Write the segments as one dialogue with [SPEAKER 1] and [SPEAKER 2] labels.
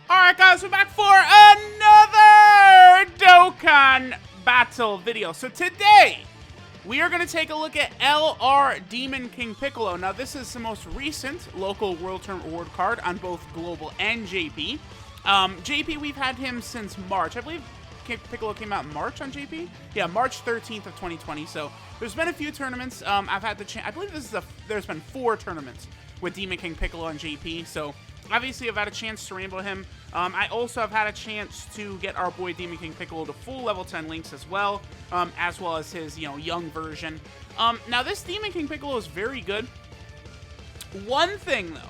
[SPEAKER 1] Alright guys, we're back for another Dokkan battle video. So today, we are going to take a look at LR Demon King Piccolo. Now this is the most recent local World Tour Award card on both Global and JP. JP, we've had him since March. I believe Piccolo came out in March on JP? Yeah, March 13th of 2020. So there's been a few tournaments. I've had the chance, I believe there's been 4 tournaments with Demon King Piccolo on JP. So obviously, I've had a chance to rainbow him. I also have had a chance to get our boy Demon King Piccolo to full level 10 links as well as his, young version. Now, this Demon King Piccolo is very good. One thing, though,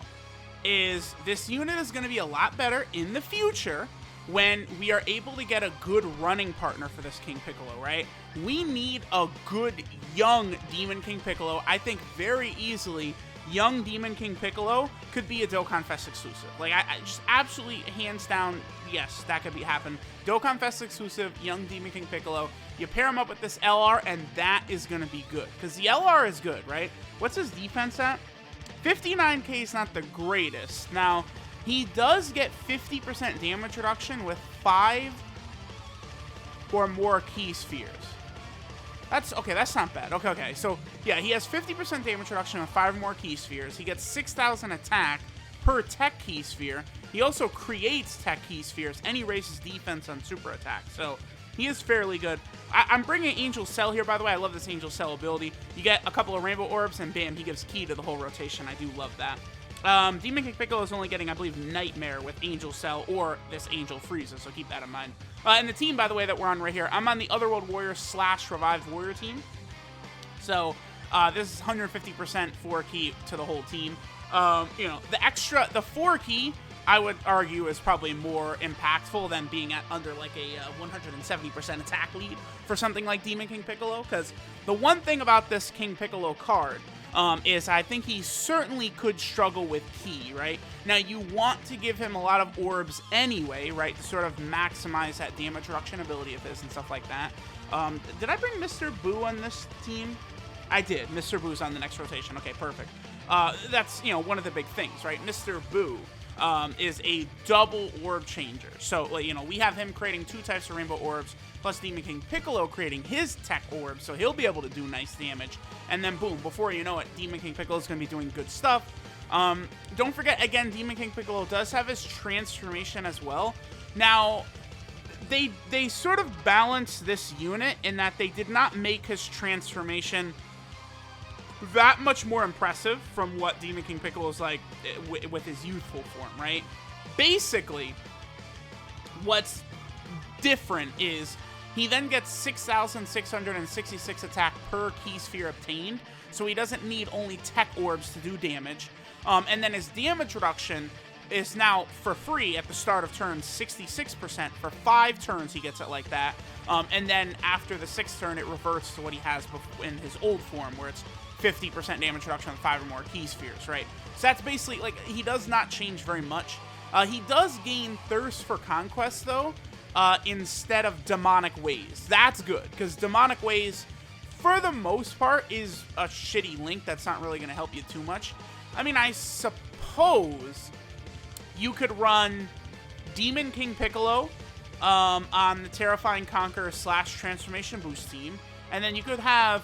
[SPEAKER 1] is this unit is going to be a lot better in the future when we are able to get a good running partner for this King Piccolo, right? We need a good young Demon King Piccolo. I think very easily young Demon King Piccolo could be a Dokkan Fest exclusive. Like, I just absolutely, hands down, yes, that could happen. Dokkan Fest exclusive, young Demon King Piccolo. You pair him up with this LR, and that is going to be good. Because the LR is good, right? What's his defense at? 59k is not the greatest. Now, he does get 50% damage reduction with 5 or more key spheres. That's okay, that's not bad. Okay. So, yeah, he has 50% damage reduction with 5 more key spheres. He gets 6,000 attack per tech key sphere. He also creates tech key spheres, and he raises defense on super attack. So, he is fairly good. I'm bringing Angel Cell here, by the way. I love this Angel Cell ability. You get a couple of Rainbow Orbs, and bam, he gives key to the whole rotation. I do love that. Demon King Piccolo is only getting, I believe, Nightmare with Angel Cell or this Angel Frieza, so keep that in mind. And the team, by the way, that we're on right here, I'm on the Otherworld Warrior / Revived Warrior team. So, this is 150% 4 key to the whole team. The 4 key, I would argue, is probably more impactful than being at under like a 170% attack lead for something like Demon King Piccolo, because the one thing about this King Piccolo card is I think he certainly could struggle with key, right? Now, you want to give him a lot of orbs anyway, right, to sort of maximize that damage reduction ability of his and stuff like that. Did I bring Mr. Boo on this team? I did. Mr. Boo's on the next rotation. Okay, perfect. That's, one of the big things, right? Mr. Boo is a double orb changer. So, we have him creating 2 types of rainbow orbs, plus Demon King Piccolo creating his tech orb, so he'll be able to do nice damage. And then, boom, before you know it, Demon King Piccolo is going to be doing good stuff. Don't forget, again, Demon King Piccolo does have his transformation as well. Now, they sort of balance this unit in that they did not make his transformation that much more impressive from what Demon King Piccolo is like with his youthful form, right? Basically, what's different is he then gets 6,666 attack per key sphere obtained, so he doesn't need only tech orbs to do damage. And then his damage reduction is now for free at the start of turn 66%. For 5 turns, he gets it like that. And then after the 6th turn, it reverts to what he has in his old form, where it's 50% damage reduction on 5 or more key spheres, right? So that's basically, like, he does not change very much. He does gain Thirst for Conquest, though, instead of Demonic Ways. That's good, because Demonic Ways, for the most part, is a shitty link that's not really going to help you too much. I mean, I suppose you could run Demon King Piccolo on the Terrifying Conqueror / Transformation Boost team, and then you could have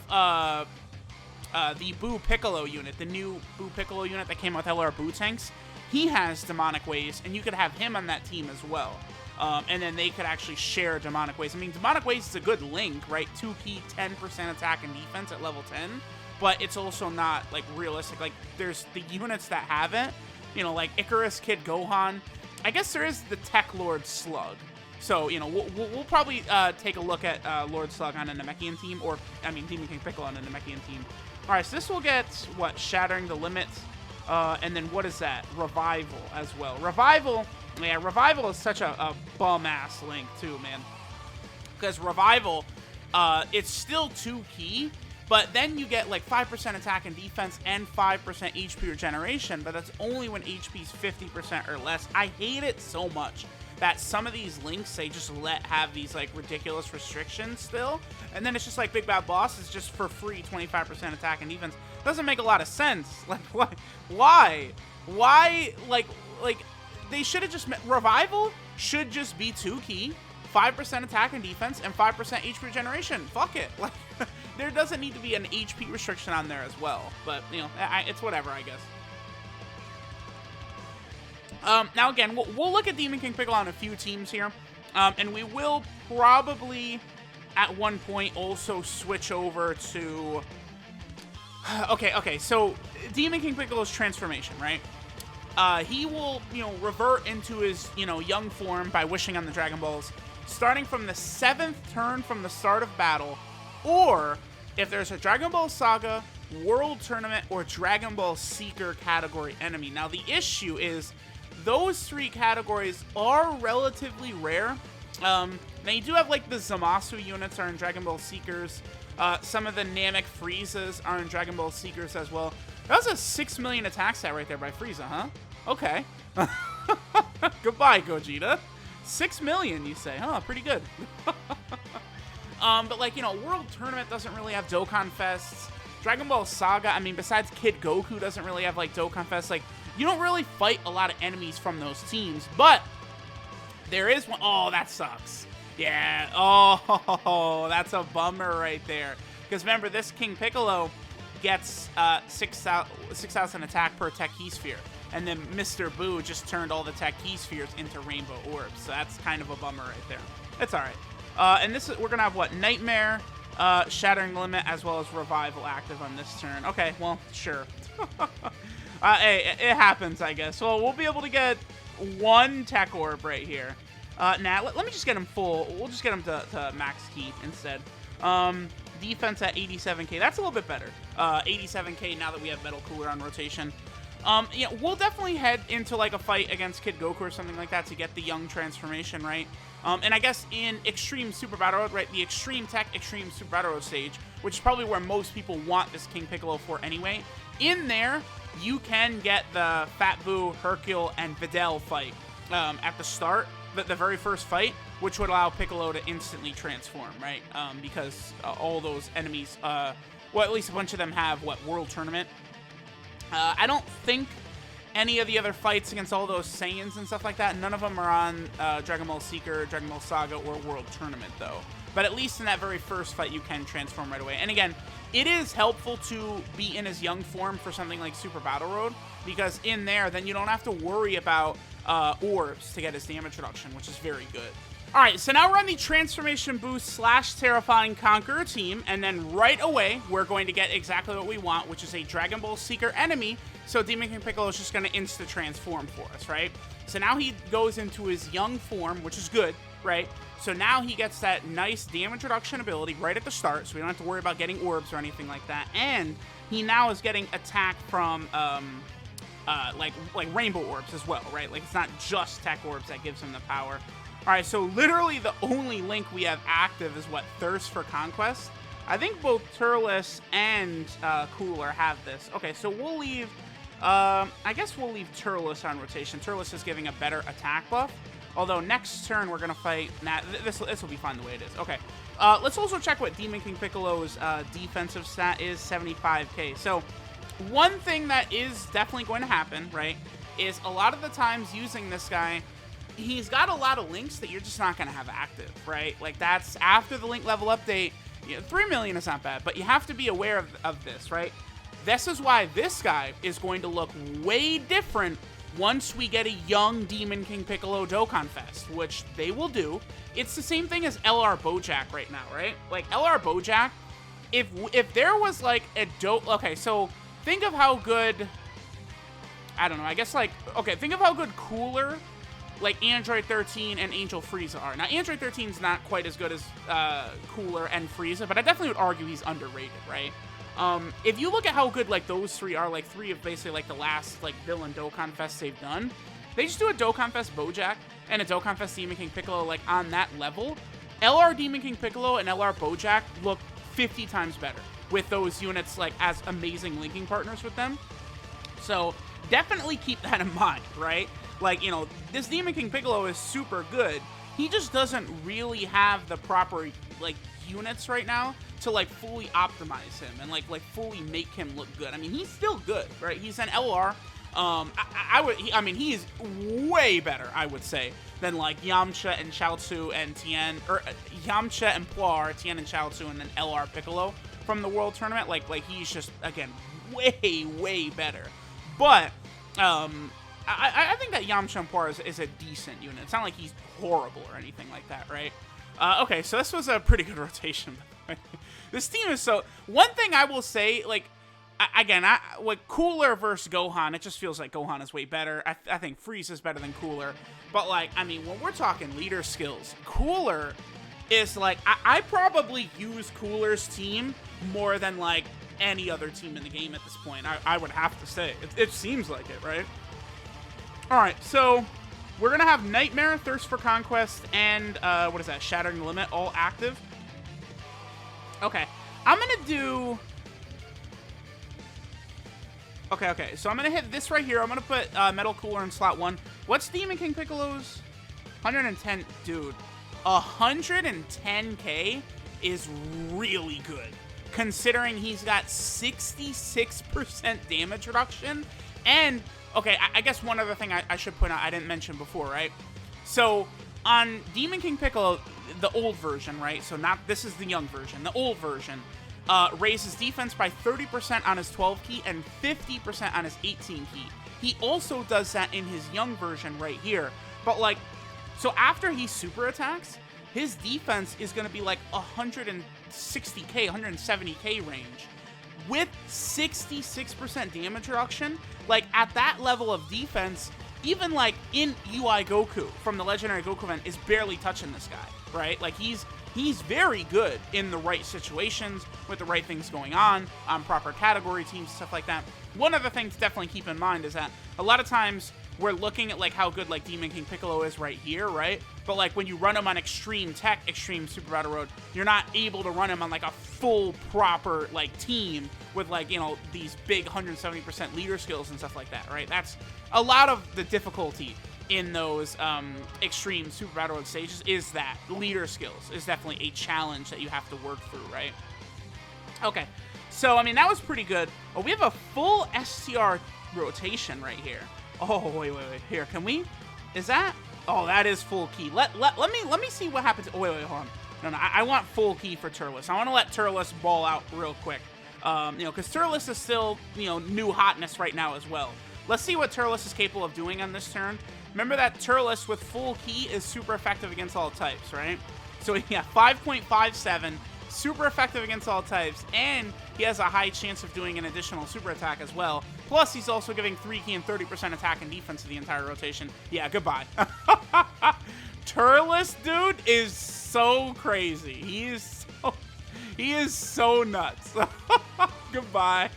[SPEAKER 1] the Boo Piccolo unit, the new Boo Piccolo unit that came with LR Boo tanks. He has Demonic Ways, and you could have him on that team as well. And then they could actually share Demonic Ways. I mean, Demonic Ways is a good link, right? 2 key, 10% attack and defense at level 10, but it's also not, like, realistic. Like, there's the units that have it, like Icarus Kid Gohan. I guess there is the Tech Lord Slug. So, we'll probably take a look at Lord Slug on a Namekian team, or, Demon King Piccolo on a Namekian team. Alright, so this will get, what, Shattering the Limits, and then what is that? Revival as well. Revival is such a bum-ass link, too, man. Because Revival, it's still 2 key, but then you get, like, 5% attack and defense and 5% HP regeneration, but that's only when HP is 50% or less. I hate it so much that some of these links, they just have these, like, ridiculous restrictions still, and then it's just like Big Bad Boss is just for free 25% attack and defense. Doesn't make a lot of sense. Like, why? Like, they should have just, Revival should just be 2 key, 5% attack and defense, and 5% HP regeneration. Fuck it. Like, there doesn't need to be an HP restriction on there as well. But, you know, it's whatever, I guess. Now, again, we'll look at Demon King Piccolo on a few teams here. And we will probably, at one point, also switch over to... Okay, so Demon King Piccolo's transformation, right? He will, you know, revert into his, you know, young form by wishing on the Dragon Balls, starting from the 7th turn from the start of battle, or if there's a Dragon Ball Saga, World Tournament, or Dragon Ball Seeker category enemy. Now, the issue is those 3 categories are relatively rare. Now, you do have, like, the Zamasu units are in Dragon Ball Seekers. Some of the Namek Friezas are in Dragon Ball Seekers as well. That was a 6 million attack stat right there by Frieza, huh? Okay. Goodbye, Gogeta. 6 million, you say? Huh, pretty good. But, like, you know, World Tournament doesn't really have Dokkan Fests. Dragon Ball Saga, I mean, besides Kid Goku doesn't really have, like, Dokkan Fests. Like, you don't really fight a lot of enemies from those teams, but there is one. Oh, that sucks. Yeah. Oh, that's a bummer right there. Because remember, this King Piccolo gets 6,000 attack per Tech Key Sphere. And then Mr. Boo just turned all the Tech Key Spheres into Rainbow Orbs. So that's kind of a bummer right there. It's all right. And this is, we're going to have, what, Nightmare, Shattering Limit, as well as Revival active on this turn. Okay, well, sure. Hey, it happens, I guess. Well, we'll be able to get 1 Tech Orb right here. Nah, let me just get him full. We'll just get him to max key instead. Defense at 87k. That's a little bit better. 87k now that we have Metal Cooler on rotation. Yeah, we'll definitely head into, like, a fight against Kid Goku or something like that to get the young transformation, right? And I guess in Extreme Super Battle Road, right, the Extreme Tech Extreme Super Battle Road stage, which is probably where most people want this King Piccolo for anyway, in there, you can get the Fat Boo, Hercule, and Videl fight at the start, the very first fight, which would allow Piccolo to instantly transform, right? Because all those enemies, well, at least a bunch of them have, what, World Tournament? I don't think any of the other fights against all those Saiyans and stuff like that, none of them are on Dragon Ball Seeker, Dragon Ball Saga, or World Tournament, though. But at least in that very first fight, you can transform right away. And again, it is helpful to be in his young form for something like Super Battle Road, because in there, then you don't have to worry about orbs to get his damage reduction, which is very good. Alright, so now we're on the Transformation Boost / Terrifying Conqueror team, and then right away, we're going to get exactly what we want, which is a Dragon Ball Seeker enemy, so Demon King Piccolo is just going to insta-transform for us, right? So now he goes into his young form, which is good, right? So now he gets that nice damage reduction ability right at the start, so we don't have to worry about getting orbs or anything like that, and he now is getting attack from, like Rainbow Orbs as well, right? Like, it's not just Tech Orbs that gives him the power. Alright, so literally the only link we have active is, what, Thirst for Conquest? I think both Turles and Cooler have this. Okay, so we'll leave, I guess we'll leave Turles on rotation. Turles is giving a better attack buff. Although next turn we're going to fight, nah, this will be fine the way it is. Okay, let's also check what Demon King Piccolo's defensive stat is, 75k. So one thing that is definitely going to happen, right, is a lot of the times using this guy, he's got a lot of links that you're just not going to have active, right? Like, that's after the link level update. You know, 3 million is not bad, but you have to be aware of this, right? This is why this guy is going to look way different once we get a young Demon King Piccolo Dokkan Fest, which they will do. It's the same thing as LR Bojack right now, right? Like, LR Bojack, if there was, like, a okay, so think of how good, I don't know, I guess, like, okay, think of how good Cooler, like Android 13 and Angel Frieza are. Now, Android 13 is not quite as good as Cooler and Frieza, but I definitely would argue he's underrated, right? If you look at how good, like, those three are, like, 3 of basically, like, the last, like, villain Dokkan Fest they've done, they just do a Dokkan Fest Bojack and a Dokkan Fest Demon King Piccolo, like, on that level. LR Demon King Piccolo and LR Bojack look 50 times better with those units, like, as amazing linking partners with them. So, definitely keep that in mind, right? Like, you know, this Demon King Piccolo is super good. He just doesn't really have the proper, like, units right now to, like, fully optimize him and, like fully make him look good. I mean, he's still good, right? He's an LR. I mean, he is way better, I would say, than like Yamcha and Chaozu and Tien, or Yamcha and Poir, Tien and Chaozu, and then LR Piccolo from the World Tournament. Like he's just, again, way better. But I think that Yamcha and Poir is a decent unit. It's not like he's horrible or anything like that, right? Okay, so this was a pretty good rotation. This team is so... One thing I will say, like, again, with Cooler versus Gohan, it just feels like Gohan is way better. I think Frieza is better than Cooler. But, like, I mean, when we're talking leader skills, Cooler is, like... I probably use Cooler's team more than, like, any other team in the game at this point. I would have to say. It seems like it, right? Alright, so... We're going to have Nightmare, Thirst for Conquest, and, what is that, Shattering the Limit, all active. Okay, I'm going to do... Okay, so I'm going to hit this right here. I'm going to put Metal Cooler in slot 1. What's Demon King Piccolo's? 110, dude. 110k is really good, considering he's got 66% damage reduction, and... Okay, I guess one other thing I should point out I didn't mention before, right? So, on Demon King Piccolo, the old version, right? So, this is the young version. The old version raises defense by 30% on his 12 key and 50% on his 18 key. He also does that in his young version right here. But, like, so after he super attacks, his defense is going to be like 160k, 170k range. With 66% damage reduction, like, at that level of defense, even, like, in UI Goku from the Legendary Goku event is barely touching this guy, right? Like, he's very good in the right situations, with the right things going on proper category teams, stuff like that. One other thing to definitely keep in mind is that a lot of times we're looking at, like, how good, like, Demon King Piccolo is right here, right? But, like, when you run him on Extreme Tech, Extreme Super Battle Road, you're not able to run him on, like, a full, proper, like, team with, like, you know, these big 170% leader skills and stuff like that, right? That's a lot of the difficulty in those Extreme Super Battle Road stages, is that leader skills is definitely a challenge that you have to work through, right? Okay, so, I mean, that was pretty good. Oh, we have a full STR rotation right here. Oh, wait. Here, can we? Is that? Oh, that is full key. Let me see what happens. Oh, wait, hold on. No, I want full key for Turles. I want to let Turles ball out real quick. You know, because Turles is still, you know, new hotness right now as well. Let's see what Turles is capable of doing on this turn. Remember that Turles with full key is super effective against all types, right? So, yeah, 5.57. Super effective against all types, and he has a high chance of doing an additional super attack as well. Plus, he's also giving 3 key and 30% attack and defense to the entire rotation. Yeah, goodbye. Turles, dude, is so crazy. He is so nuts. Goodbye.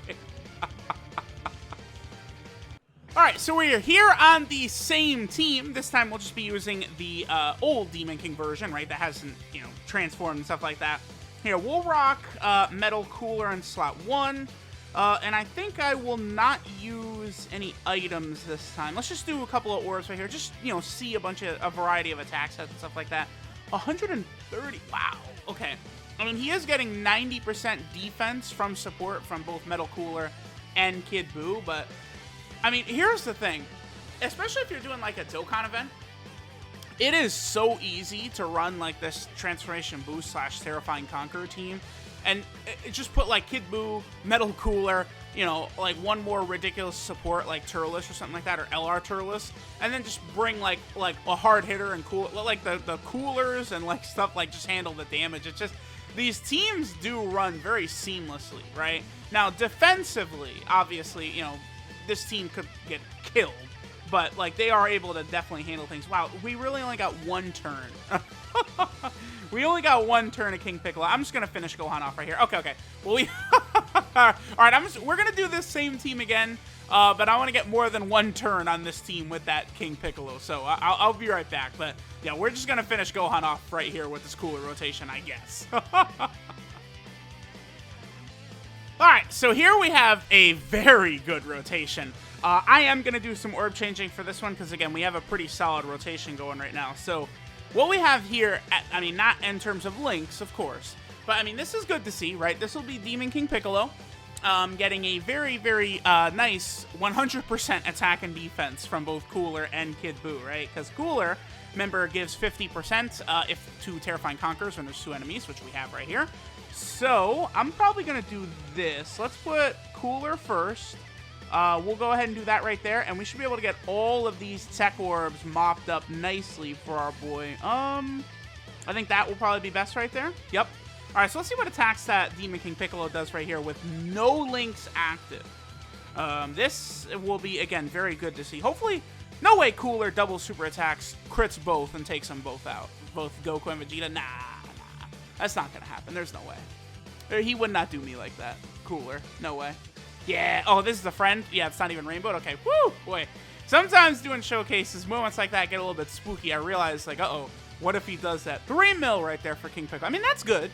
[SPEAKER 1] Alright, so we're here on the same team. This time we'll just be using the old Demon King version, right? That hasn't, you know, transformed and stuff like that. Here, we'll rock Metal Cooler in slot 1. And I think I will not use any items this time. Let's just do a couple of orbs right here. Just, you know, see a variety of attack sets and stuff like that. 130. Wow. Okay. I mean, he is getting 90% defense from support from both Metal Cooler and Kid Buu. But, I mean, here's the thing. Especially if you're doing, like, a Dokkan event. It is so easy to run, like, this Transformation Boost / Terrifying Conqueror team. And just put, like, Kid Buu, Metal Cooler, you know, like, one more ridiculous support, like Turles or something like that, or LR Turles. And then just bring, like a hard hitter and cool, like, the coolers and, like, stuff, like, just handle the damage. It's just, these teams do run very seamlessly, right? Now, defensively, obviously, you know, this team could get killed. But, like, they are able to definitely handle things. Wow, we really only got one turn. We only got one turn of King Piccolo. I'm just going to finish Gohan off right here. Okay. Well, Alright, we're going to do this same team again. But I want to get more than one turn on this team with that King Piccolo. So, I'll be right back. But, yeah, we're just going to finish Gohan off right here with this cooler rotation, I guess. Alright, so here we have a very good rotation. I am going to do some orb changing for this one because, again, we have a pretty solid rotation going right now. So, what we have here, I mean, not in terms of links, of course, but, I mean, this is good to see, right? This will be Demon King Piccolo. getting a very, very nice 100% attack and defense from both Cooler and Kid Buu, right? Because Cooler, remember, gives 50% if to Terrifying Conquerors when there's 2 enemies, which we have right here. So I'm probably going to do this. Let's put Cooler first. We'll go ahead and do that right there, and we should be able to get all of these tech orbs mopped up nicely for our boy. I think that will probably be best right there. Yep. All right, so let's see what attacks that Demon King Piccolo does right here with no links active. This will be, again, very good to see. Hopefully, no way Cooler double super attacks, crits both, and takes them both out. Both Goku and Vegeta. Nah. That's not going to happen. There's no way. He would not do me like that. Cooler. No way. Yeah. Oh, this is a friend? Yeah, it's not even rainbowed? Okay. Woo! Boy. Sometimes doing showcases, moments like that get a little bit spooky. I realize, like, uh-oh, what if he does that? 3 mil right there for King Piccolo. I mean, that's good.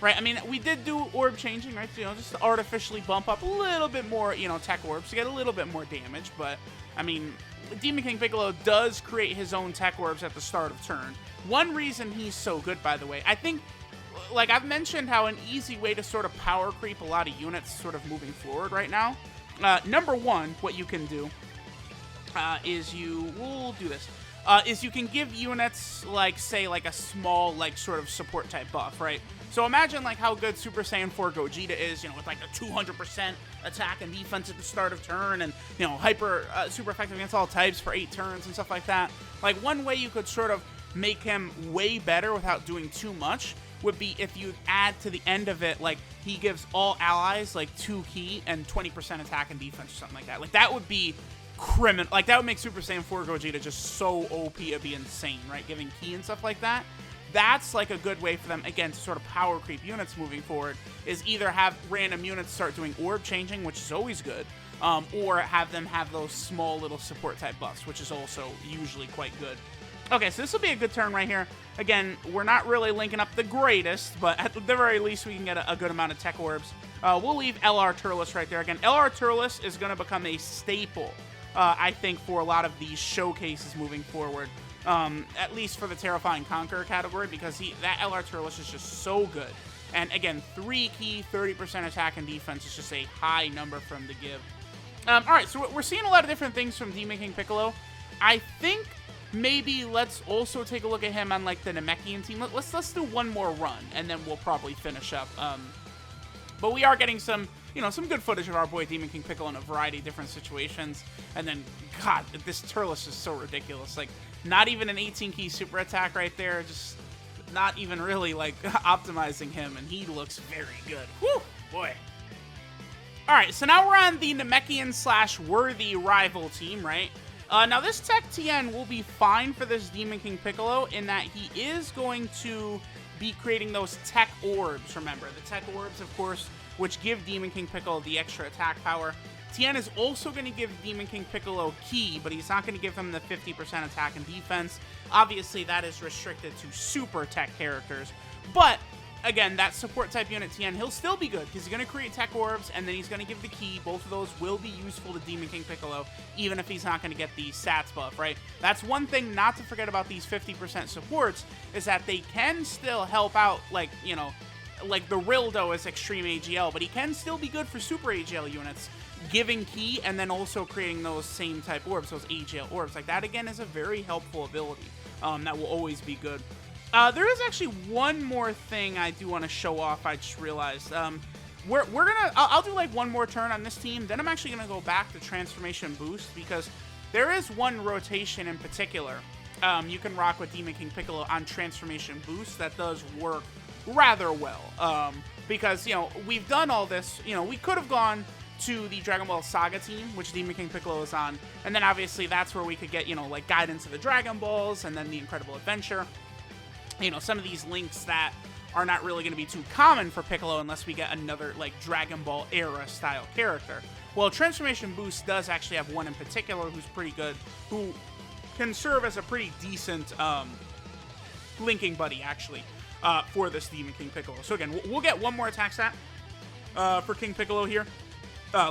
[SPEAKER 1] Right? I mean, we did do orb changing, right? You know, just to artificially bump up a little bit more, you know, tech orbs to get a little bit more damage. But, I mean, Demon King Piccolo does create his own tech orbs at the start of turn. One reason he's so good, by the way, I think, like I've mentioned how an easy way to sort of power creep a lot of units sort of moving forward right now. Number one, what you can do is we'll do this. Is you can give units, like, say, like a small, like, sort of support type buff, right? So imagine, like, how good Super Saiyan 4 Gogeta is, you know, with, like, a 200% attack and defense at the start of turn and, you know, super effective against all types for 8 turns and stuff like that. Like, one way you could sort of make him way better without doing too much would be if you add to the end of it, like, he gives all allies, like, 2 ki and 20% attack and defense or something like that. Like, that would be criminal. Like, that would make Super Saiyan 4 Gogeta just so OP, it'd be insane, right? Giving ki and stuff like that. That's, like, a good way for them, again, to sort of power creep units moving forward, is either have random units start doing orb changing, which is always good, or have them have those small little support type buffs, which is also usually quite good. Okay, so this will be a good turn right here. Again, we're not really linking up the greatest, but at the very least, we can get a good amount of tech orbs. We'll leave LR Turles right there. Again, LR Turles is going to become a staple, I think, for a lot of these showcases moving forward. At least for the Terrifying Conqueror category, because that LR Turles is just so good. And again, 3 ki, 30% attack and defense is just a high number for him to give. Alright, so we're seeing a lot of different things from Demon King Piccolo. I think maybe let's also take a look at him on, like, the Namekian team. Let's do one more run, and then we'll probably finish up. But we are getting some, you know, some good footage of our boy Demon King Piccolo in a variety of different situations. And then, God, this Turles is so ridiculous. Like, not even an 18 ki super attack right there. Just not even really, like, optimizing him. And he looks very good. Whew, boy. Alright, so now we're on the Namekian / worthy rival team, right? Now, this Tech TN will be fine for this Demon King Piccolo in that he is going to be creating those tech orbs, remember. The tech orbs, of course, which give Demon King Piccolo the extra attack power. Tien is also going to give Demon King Piccolo ki, but he's not going to give him the 50% attack and defense. Obviously, that is restricted to super tech characters. But, again, that support type unit Tien, he'll still be good, because he's going to create tech orbs, and then he's going to give the ki. Both of those will be useful to Demon King Piccolo, even if he's not going to get the stats buff, right? That's one thing not to forget about these 50% supports, is that they can still help out, like, you know, like the Rildo is extreme AGL, but he can still be good for super AGL units, giving ki and then also creating those same type orbs, those AGL orbs. Like, that, again, is a very helpful ability that will always be good. There is actually one more thing I do want to show off. I just realized. I'll do like one more turn on this team. Then I'm actually gonna go back to Transformation Boost, because there is one rotation in particular you can rock with Demon King Piccolo on Transformation Boost that does work rather well. Because, you know, we've done all this. You know, we could have gone to the Dragon Ball Saga team, which Demon King Piccolo is on, and then obviously that's where we could get, you know, like Guidance of the Dragon Balls and then the Incredible Adventure. You know, some of these links that are not really going to be too common for Piccolo unless we get another, like, Dragon Ball era style character. Well, Transformation Boost does actually have one in particular who's pretty good, who can serve as a pretty decent linking buddy, actually, for this Demon King Piccolo. So again, we'll get one more attack stat for King Piccolo here,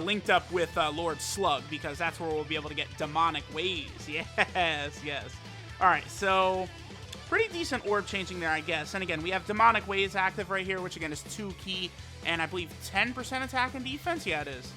[SPEAKER 1] linked up with Lord Slug, because that's where we'll be able to get Demonic Ways. Yes, yes. All right, so pretty decent orb changing there, I guess. And again, we have Demonic Ways active right here, which again is 2 key and I believe 10% attack and defense. Yeah, it is.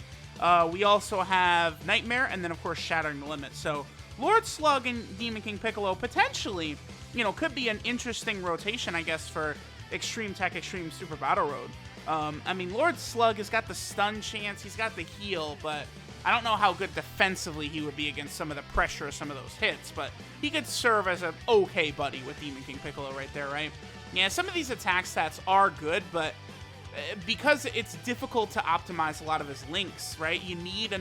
[SPEAKER 1] We also have Nightmare and then, of course, Shattering the Limit. So Lord Slug and Demon King Piccolo potentially, you know, could be an interesting rotation, I guess, for Extreme Tech, Extreme Super Battle Road. I mean, Lord Slug has got the stun chance, he's got the heal, but I don't know how good defensively he would be against some of the pressure of some of those hits, but he could serve as an okay buddy with Demon King Piccolo right there, right? Yeah, some of these attack stats are good, but because it's difficult to optimize a lot of his links, right? You need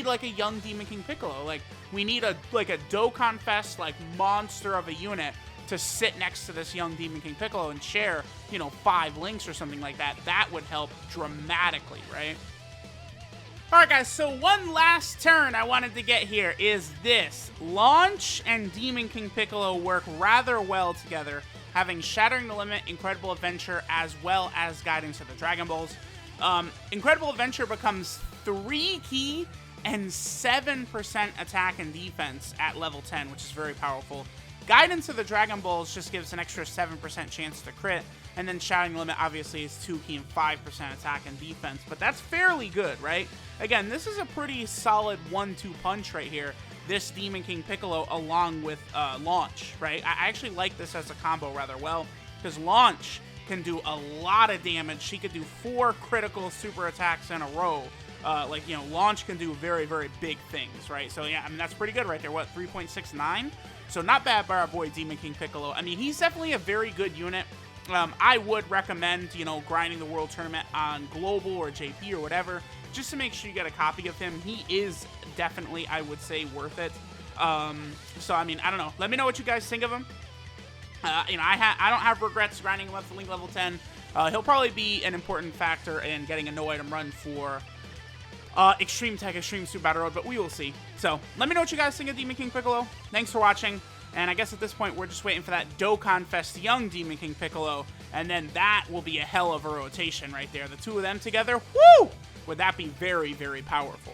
[SPEAKER 1] like a young Demon King Piccolo. Like, we need a Dokkan Fest, like, monster of a unit to sit next to this young Demon King Piccolo and share, you know, 5 links or something like that. That would help dramatically, right? Alright guys, so one last turn I wanted to get here is this. Launch and Demon King Piccolo work rather well together, having Shattering the Limit, Incredible Adventure, as well as Guidance of the Dragon Balls. Incredible Adventure becomes 3 key and 7% attack and defense at level 10, which is very powerful. Guidance of the Dragon Balls just gives an extra 7% chance to crit, and then Shattering the Limit obviously is 2 key and 5% attack and defense, but that's fairly good, right? Again, this is a pretty solid 1-2 punch right here, this Demon King Piccolo along with Launch, right? I actually like this as a combo rather well, because Launch can do a lot of damage. She could do 4 critical super attacks in a row. Like, you know, Launch can do very, very big things, right? So, yeah, I mean, that's pretty good right there. What, 3.69? So, not bad by our boy Demon King Piccolo. I mean, he's definitely a very good unit. I would recommend, you know, grinding the World Tournament on Global or JP or whatever, just to make sure you get a copy of him. He is definitely, I would say, worth it. So, I mean, I don't know. Let me know what you guys think of him. You know, I don't have regrets grinding him up to Link level 10. He'll probably be an important factor in getting a no-item run for Extreme Tech, Extreme Super Battle Road, but we will see. So, let me know what you guys think of Demon King Piccolo. Thanks for watching. And I guess at this point, we're just waiting for that Dokkan Fest young Demon King Piccolo, and then that will be a hell of a rotation right there. The two of them together, woo! Would that be very, very powerful.